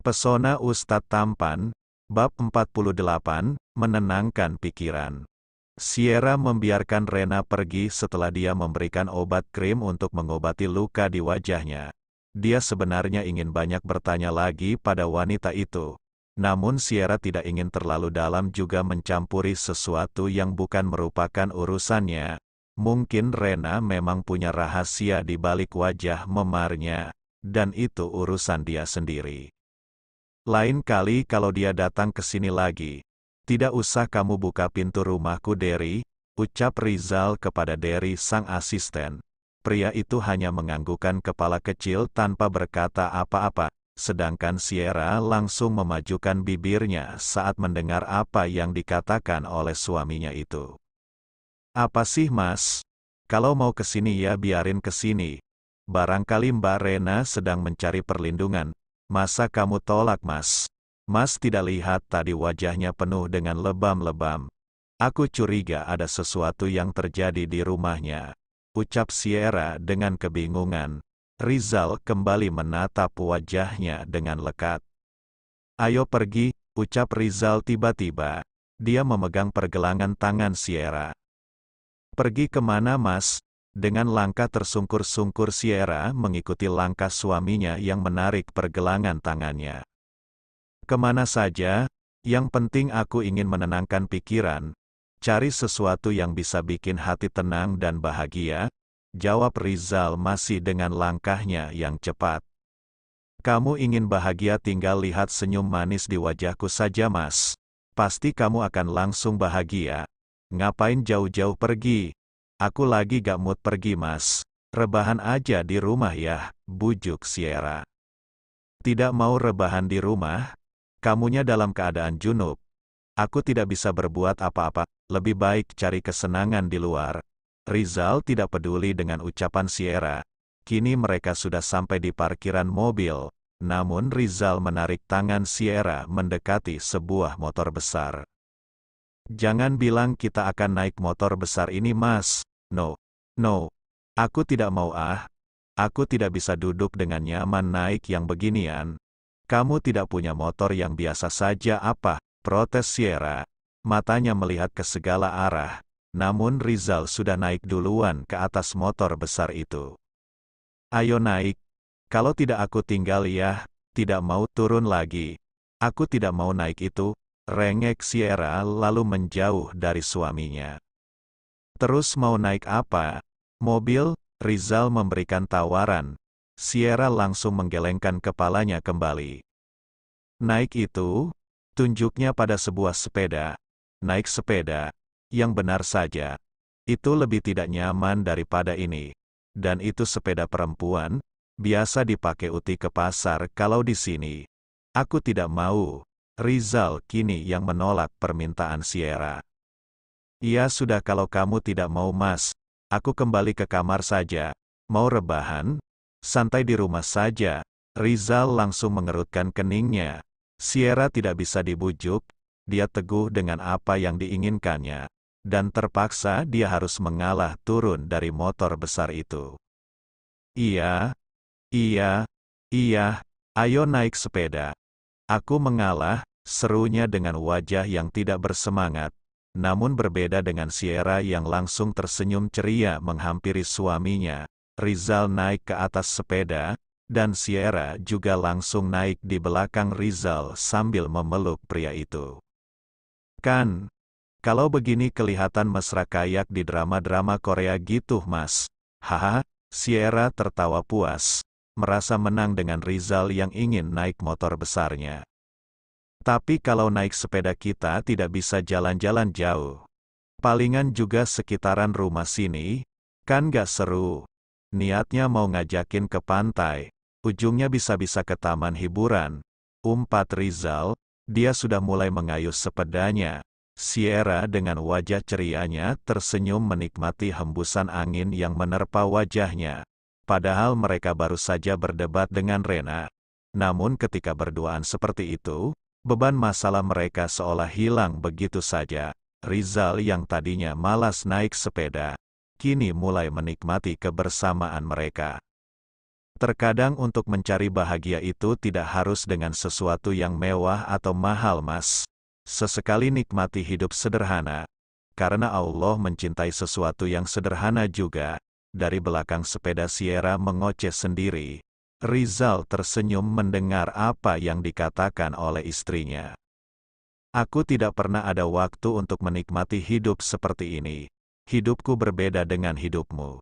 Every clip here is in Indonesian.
Pesona Ustadz Tampan, Bab 48, Menenangkan Pikiran. Sierra membiarkan Rena pergi setelah dia memberikan obat krim untuk mengobati luka di wajahnya. Dia sebenarnya ingin banyak bertanya lagi pada wanita itu. Namun Sierra tidak ingin terlalu dalam juga mencampuri sesuatu yang bukan merupakan urusannya. Mungkin Rena memang punya rahasia di balik wajah memarnya, dan itu urusan dia sendiri. Lain kali kalau dia datang ke sini lagi, tidak usah kamu buka pintu rumahku Derry, ucap Rizal kepada Derry sang asisten. Pria itu hanya menganggukkan kepala kecil tanpa berkata apa-apa, sedangkan Sierra langsung memajukan bibirnya saat mendengar apa yang dikatakan oleh suaminya itu. Apa sih mas? Kalau mau ke sini ya biarin ke sini. Barangkali Mbak Rena sedang mencari perlindungan. Masa kamu tolak mas? Mas tidak lihat tadi wajahnya penuh dengan lebam-lebam. Aku curiga ada sesuatu yang terjadi di rumahnya, ucap Sierra dengan kebingungan. Rizal kembali menatap wajahnya dengan lekat. Ayo pergi, ucap Rizal tiba-tiba. Dia memegang pergelangan tangan Sierra. Pergi kemana mas? Dengan langkah tersungkur-sungkur Sierra mengikuti langkah suaminya yang menarik pergelangan tangannya. Kemana saja, yang penting aku ingin menenangkan pikiran, cari sesuatu yang bisa bikin hati tenang dan bahagia, jawab Rizal masih dengan langkahnya yang cepat. Kamu ingin bahagia tinggal lihat senyum manis di wajahku saja mas. Pasti kamu akan langsung bahagia. Ngapain jauh-jauh pergi? Aku lagi gak mood pergi mas. Rebahan aja di rumah ya, bujuk Sierra. Tidak mau rebahan di rumah? Kamunya dalam keadaan junub. Aku tidak bisa berbuat apa-apa, lebih baik cari kesenangan di luar. Rizal tidak peduli dengan ucapan Sierra. Kini mereka sudah sampai di parkiran mobil, namun Rizal menarik tangan Sierra mendekati sebuah motor besar. Jangan bilang kita akan naik motor besar ini mas. No. Aku tidak mau Aku tidak bisa duduk dengan nyaman naik yang beginian. Kamu tidak punya motor yang biasa saja apa? Protes Sierra. Matanya melihat ke segala arah. Namun Rizal sudah naik duluan ke atas motor besar itu. Ayo naik. Kalau tidak aku tinggal ya. Tidak mau turun lagi. Aku tidak mau naik itu. Rengek Sierra lalu menjauh dari suaminya. Terus mau naik apa? Mobil? Rizal memberikan tawaran. Sierra langsung menggelengkan kepalanya kembali. Naik itu? Tunjuknya pada sebuah sepeda. Naik sepeda. Yang benar saja. Itu lebih tidak nyaman daripada ini. Dan itu sepeda perempuan, biasa dipakai Uti ke pasar kalau di sini. Aku tidak mau. Rizal kini yang menolak permintaan Sierra. Ya sudah kalau kamu tidak mau mas, aku kembali ke kamar saja. Mau rebahan? Santai di rumah saja. Rizal langsung mengerutkan keningnya. Sierra tidak bisa dibujuk, dia teguh dengan apa yang diinginkannya. Dan terpaksa dia harus mengalah turun dari motor besar itu. Iya, ayo naik sepeda. Aku mengalah, serunya dengan wajah yang tidak bersemangat. Namun berbeda dengan Sierra yang langsung tersenyum ceria menghampiri suaminya. Rizal naik ke atas sepeda, dan Sierra juga langsung naik di belakang Rizal sambil memeluk pria itu. Kan, kalau begini kelihatan mesra kayak di drama-drama Korea gitu mas. Haha, Sierra tertawa puas. Merasa menang dengan Rizal yang ingin naik motor besarnya. Tapi kalau naik sepeda kita tidak bisa jalan-jalan jauh. Palingan juga sekitaran rumah sini, kan gak seru. Niatnya mau ngajakin ke pantai, ujungnya bisa-bisa ke taman hiburan. Umpat Rizal, dia sudah mulai mengayuh sepedanya. Sierra dengan wajah cerianya tersenyum menikmati hembusan angin yang menerpa wajahnya. Padahal mereka baru saja berdebat dengan Rena. Namun ketika berduaan seperti itu, beban masalah mereka seolah hilang begitu saja. Rizal yang tadinya malas naik sepeda, kini mulai menikmati kebersamaan mereka. Terkadang untuk mencari bahagia itu tidak harus dengan sesuatu yang mewah atau mahal, Mas. Sesekali nikmati hidup sederhana, karena Allah mencintai sesuatu yang sederhana juga. Dari belakang sepeda Sierra mengoceh sendiri. Rizal tersenyum mendengar apa yang dikatakan oleh istrinya. Aku tidak pernah ada waktu untuk menikmati hidup seperti ini. Hidupku berbeda dengan hidupmu.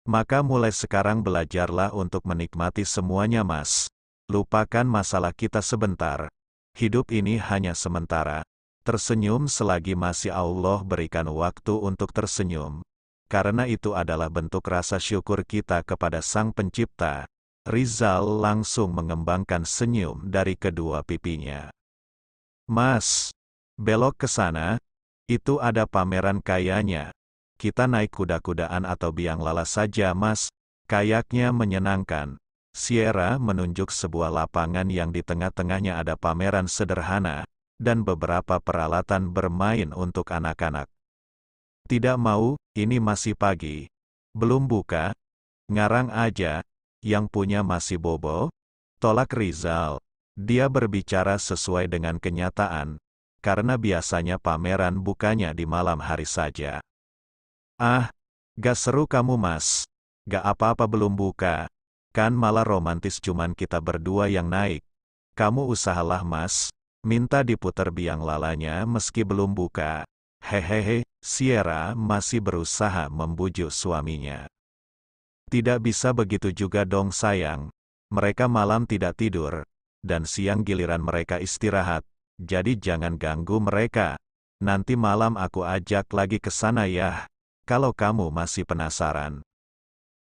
Maka mulai sekarang belajarlah untuk menikmati semuanya, Mas. Lupakan masalah kita sebentar. Hidup ini hanya sementara. Tersenyum selagi masih Allah berikan waktu untuk tersenyum. Karena itu adalah bentuk rasa syukur kita kepada Sang Pencipta. Rizal langsung mengembangkan senyum dari kedua pipinya. Mas, belok ke sana. Itu ada pameran kayaknya. Kita naik kuda-kudaan atau biang lala saja, Mas. Kayaknya menyenangkan. Sierra menunjuk sebuah lapangan yang di tengah-tengahnya ada pameran sederhana, dan beberapa peralatan bermain untuk anak-anak. Tidak mau, ini masih pagi. Belum buka. Ngarang aja. Yang punya masih bobo. Tolak Rizal. Dia berbicara sesuai dengan kenyataan, karena biasanya pameran bukanya di malam hari saja. Ah, gak seru kamu, Mas. Gak apa-apa belum buka. Kan malah romantis cuman kita berdua yang naik. Kamu usahalah, Mas. Minta diputar biang lalanya meski belum buka. Hehehe, Sierra masih berusaha membujuk suaminya. Tidak bisa begitu juga dong, sayang. Mereka malam tidak tidur, dan siang giliran mereka istirahat. Jadi jangan ganggu mereka. Nanti malam aku ajak lagi ke sana ya. Kalau kamu masih penasaran.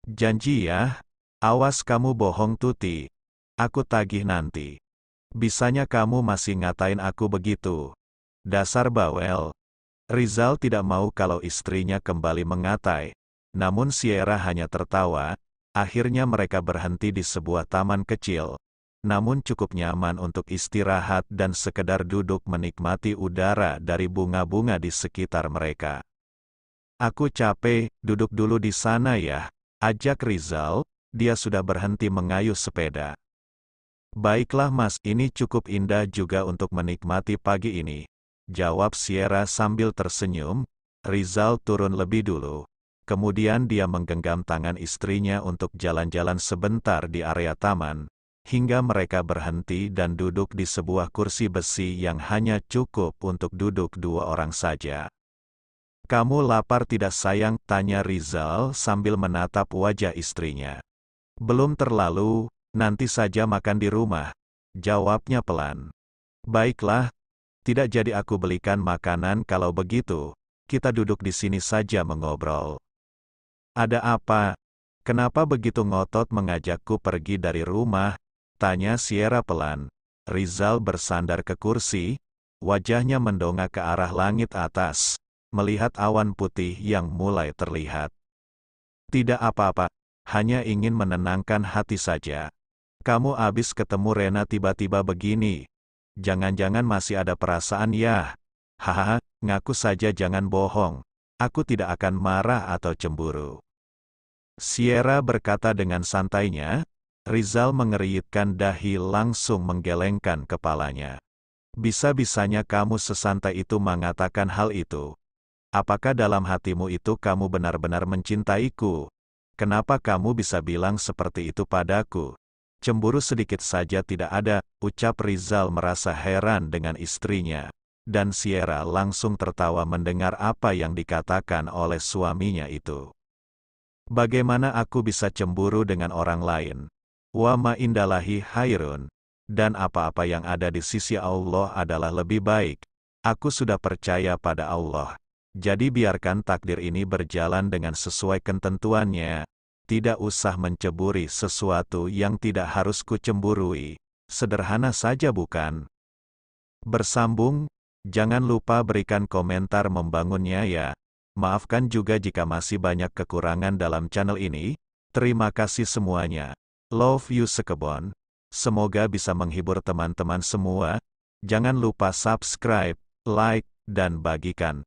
Janji ya. Awas kamu bohong, Tuti. Aku tagih nanti. Bisanya kamu masih ngatain aku begitu. Dasar bawel. Rizal tidak mau kalau istrinya kembali mengatai. Namun Sierra hanya tertawa. Akhirnya mereka berhenti di sebuah taman kecil. Namun cukup nyaman untuk istirahat dan sekedar duduk menikmati udara dari bunga-bunga di sekitar mereka. Aku capek, duduk dulu di sana ya. Ajak Rizal, dia sudah berhenti mengayuh sepeda. Baiklah, Mas, ini cukup indah juga untuk menikmati pagi ini. Jawab Sierra sambil tersenyum. Rizal turun lebih dulu. Kemudian dia menggenggam tangan istrinya untuk jalan-jalan sebentar di area taman, hingga mereka berhenti dan duduk di sebuah kursi besi yang hanya cukup untuk duduk dua orang saja. Kamu lapar tidak, sayang? Tanya Rizal sambil menatap wajah istrinya. Belum terlalu, nanti saja makan di rumah. Jawabnya pelan. Baiklah. Tidak jadi aku belikan makanan kalau begitu, kita duduk di sini saja mengobrol. Ada apa? Kenapa begitu ngotot mengajakku pergi dari rumah? Tanya Sierra pelan. Rizal bersandar ke kursi, wajahnya mendongak ke arah langit atas, melihat awan putih yang mulai terlihat. Tidak apa-apa, hanya ingin menenangkan hati saja. Kamu abis ketemu Rena tiba-tiba begini. Jangan-jangan masih ada perasaan ya? Hahaha, ngaku saja, jangan bohong. Aku tidak akan marah atau cemburu. Sierra berkata dengan santainya. Rizal mengeriyitkan dahi langsung menggelengkan kepalanya. Bisa-bisanya kamu sesantai itu mengatakan hal itu. Apakah dalam hatimu itu kamu benar-benar mencintaiku? Kenapa kamu bisa bilang seperti itu padaku? Cemburu sedikit saja tidak ada, ucap Rizal merasa heran dengan istrinya. Dan Sierra langsung tertawa mendengar apa yang dikatakan oleh suaminya itu. Bagaimana aku bisa cemburu dengan orang lain? Wa ma indallahi khairun. Dan apa-apa yang ada di sisi Allah adalah lebih baik. Aku sudah percaya pada Allah. Jadi biarkan takdir ini berjalan dengan sesuai ketentuannya. Tidak usah mencemburi sesuatu yang tidak harus kucemburui. Sederhana saja bukan? Bersambung, jangan lupa berikan komentar membangunnya ya. Maafkan juga jika masih banyak kekurangan dalam channel ini. Terima kasih semuanya. Love you sekebon. Semoga bisa menghibur teman-teman semua. Jangan lupa subscribe, like, dan bagikan.